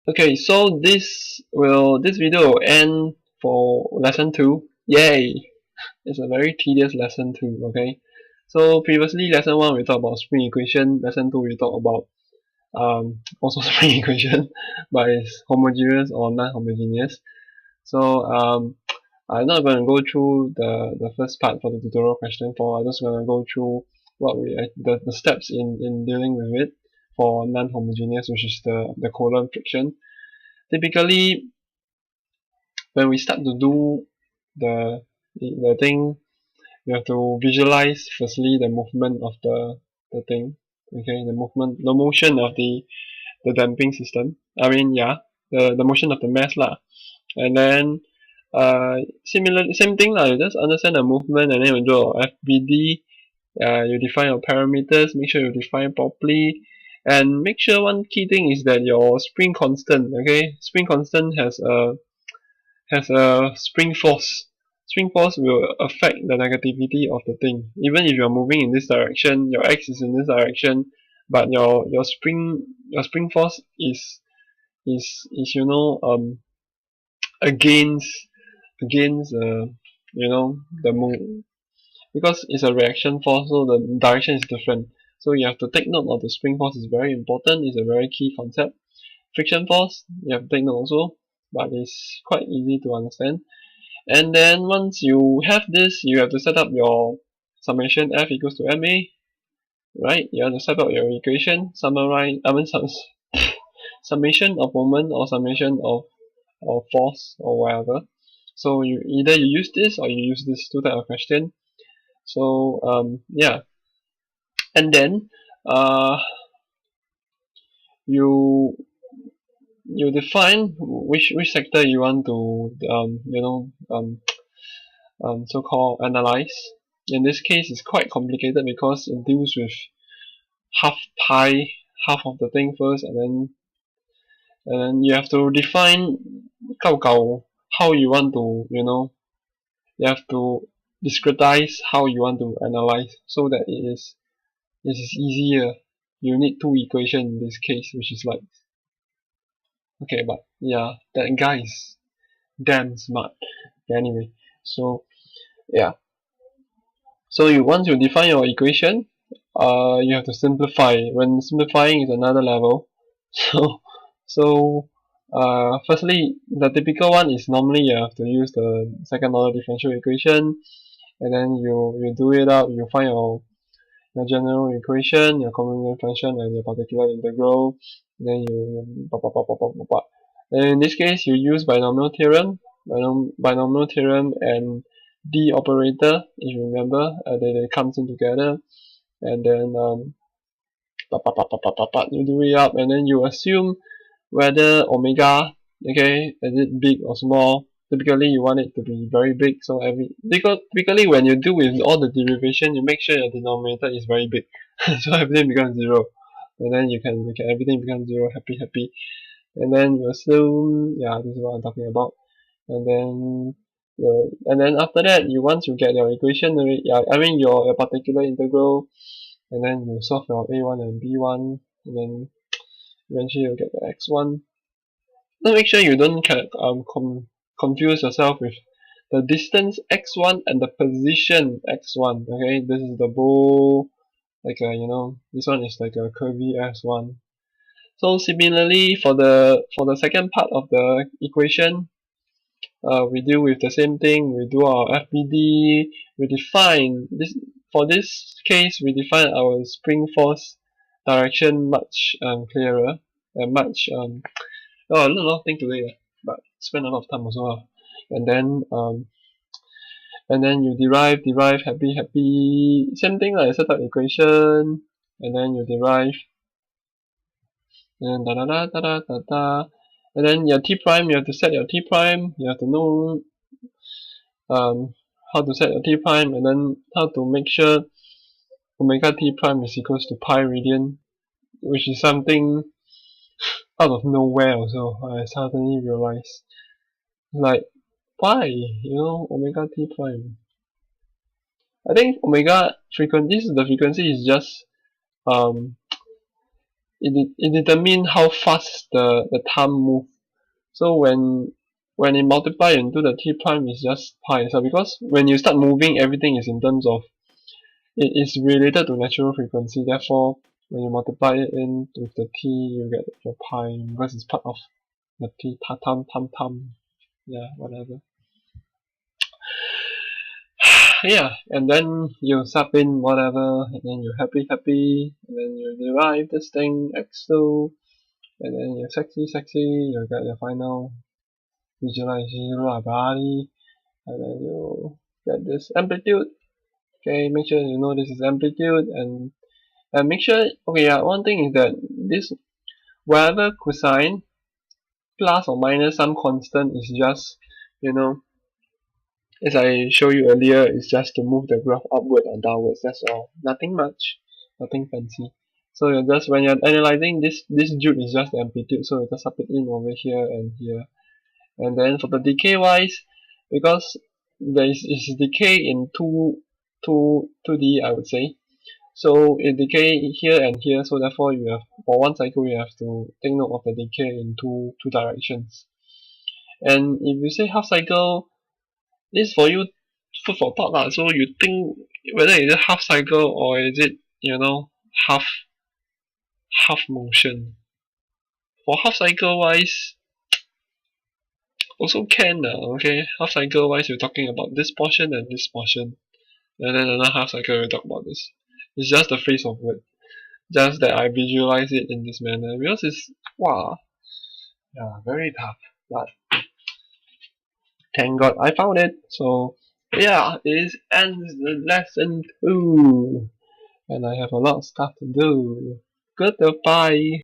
Okay, so this video will end for lesson 2. Yay! It's a very tedious lesson 2, okay? So previously lesson 1 we talked about spring equation, lesson 2 we talked about also spring equation, but it's homogeneous or non-homogeneous. So I'm not going to go through the first part for the tutorial question 4. I'm just going to go through what the steps in dealing with it for non-homogeneous, which is the column friction. Typically, when we start to do the thing, you have to visualize firstly the movement of the thing. Okay, the motion of the damping system. I mean, yeah, the motion of the mass lah. And then, same thing lah. You just understand the movement, and then you draw FBD. You define your parameters. Make sure you define properly. And make sure one key thing is that your spring constant, okay, spring constant has a spring force. Spring force will affect the negativity of the thing. Even if you're moving in this direction, your x is in this direction, but your spring force is against the move, because it's a reaction force, so the direction is different. So you have to take note of the spring force is very important. It's a very key concept. Friction force, you have to take note also, but it's quite easy to understand. And then once you have this, you have to set up your summation F equals to ma, right? You have to set up your equation, summation of moment or summation of force or whatever. So either you use this or you use this two type of question. So yeah, and then uh, you you define which sector you want to so-called analyze. In this case, it's quite complicated because it deals with half pi, half of the thing first, and then you have to define how you want to, you have to discretize how you want to analyze so that it is easier. You need two equations in this case, which is like, okay, but yeah, that guy is damn smart. Anyway, so yeah, so once you define your equation, you have to simplify. When simplifying is another level. So firstly, the typical one is normally you have to use the second order differential equation, and then you do it out. You find your general equation, your common function, and your particular integral. Then and in this case, you use binomial theorem, binomial theorem, and d operator. If you remember, they comes in together, and then you do it up, and then you assume whether omega, okay, is it big or small. Typically you want it to be very big, so because typically when you do with all the derivation, you make sure your denominator is very big. So everything becomes 0, and then you can everything becomes 0, happy, and then you assume, yeah, this is what I'm talking about. And then after that, once you get your equation, your particular integral, and then you solve your a1 and b1, and then eventually you get the x1. So make sure you don't confuse yourself with the distance x1 and the position x1. Okay, this is the bow, this one is like a curvy s1. So similarly, for the second part of the equation, we deal with the same thing. We do our FBD. We define this. For this case, we define our spring force direction much clearer and much a lot of thing today, but spend a lot of time also. And then you derive, happy, same thing like set up equation, and then you derive, and da. And then your t prime, you have to set your t prime. You have to know how to set your t prime, and then how to make sure omega t prime is equals to pi radian, which is something out of nowhere also. I suddenly realized, like, why, omega t prime. I think omega frequency, this is the frequency is just um it determines how fast the time move. So when it multiply into the t prime is just pi. So because when you start moving, everything is in terms of it is related to natural frequency. Therefore, when you multiply it in with the t, you get your pi because it's part of the t tam. Yeah, whatever. Yeah, and then you sub in whatever, and then you're happy, and then you derive this thing x2, and then you're sexy, you get your final visualization body, and then you get this amplitude. Okay, make sure you know this is amplitude, and make sure, okay, yeah, one thing is that this whatever cosine plus or minus some constant is just, you know, as I showed you earlier, it's just to move the graph upward or downwards, that's all. Nothing much, nothing fancy. So you're just, when you're analyzing this jude is just the amplitude, so you just sub it in over here and here. And then for the decay wise, because there is decay in 2D, I would say. So it decay here and here, so therefore you have, for one cycle you have to take note of the decay in two directions. And if you say half cycle, this is for you food for thought lah. So you think whether is it half cycle or is it, you know, half motion. For half cycle wise, also can okay. Half cycle wise you're talking about this portion and this portion. And then another half cycle we'll talk about this. It's just the phrase of word. Just that I visualize it in this manner because it's wow, yeah, very tough. But thank God I found it. So yeah, this ends the lesson 2, and I have a lot of stuff to do. Goodbye.